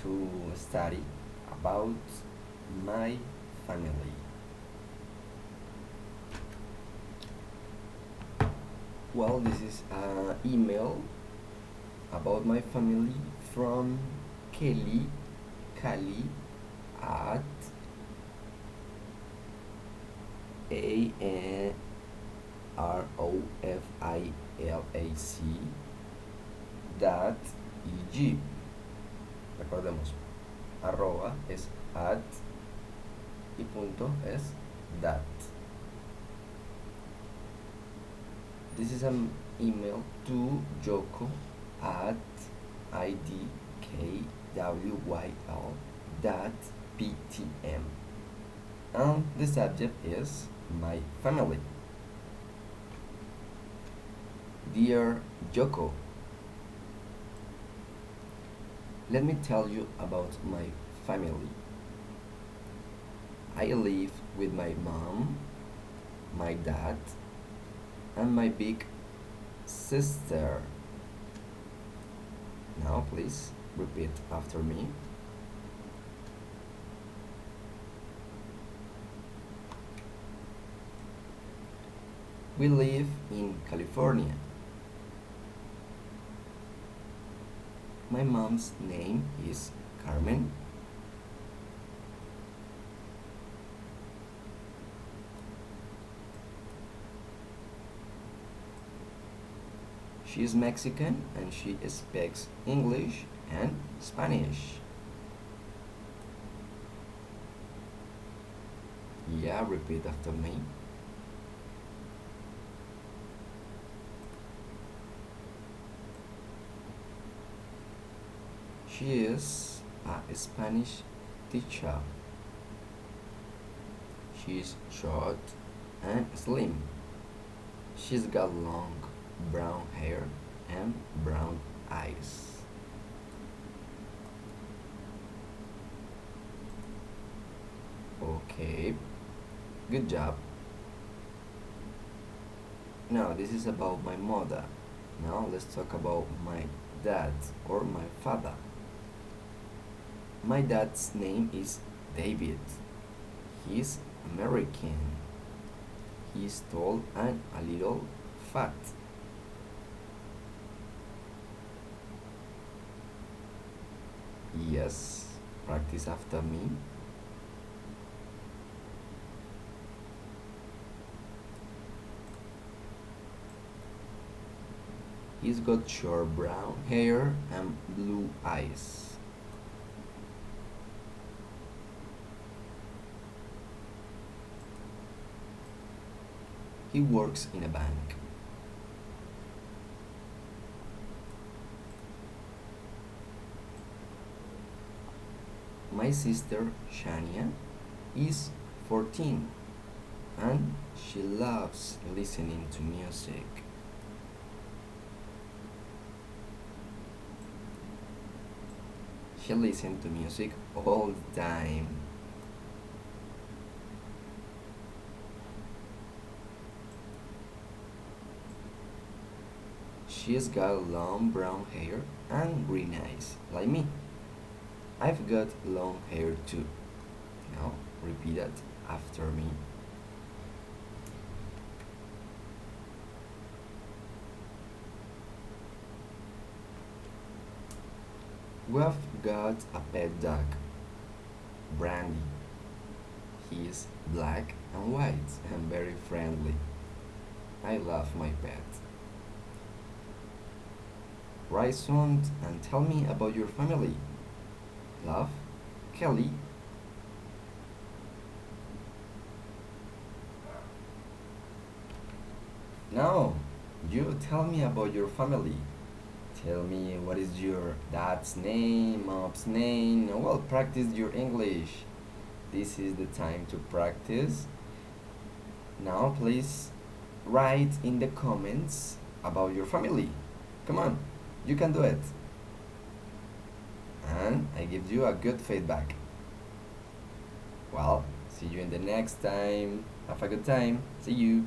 to study about my family. Well, this is an email about my family from Kelly Kali at ANROFILAC Recordemos, arroba es at y punto es that. This is an email to Joko at idkwyl.ptm, and the subject is my family. Dear Joko, let me tell you about my family. I live with my mom, my dad, and my big sister. Now please repeat after me. We live in California. My mom's name is Carmen. She is Mexican and she speaks English and Spanish. Yeah, repeat after me. She is a Spanish teacher. She is short and slim. She's got long brown hair and brown eyes. Okay, good job. Now this is about my mother. Now let's talk about my dad or my father. My dad's name is David. He's American. He's tall and a little fat. Yes, practice after me. He's got short brown hair and blue eyes. He works in a bank. My sister Shania is 14 and she loves listening to music. She listens to music all the time. She's got long brown hair and green eyes, like me. I've got long hair too. Now repeat it after me. We've got a pet dog, Brandy. He's black and white and very friendly. I love my pet. Write soon and tell me about your family. Love, Kelly. Now, you tell me about your family. Tell me what is your dad's name, mom's name. Well, practice your English. This is the time to practice. Now, please write in the comments about your family. Come on, you can do it. And I give you a good feedback. Well, see you in the next time. Have a good time. See you.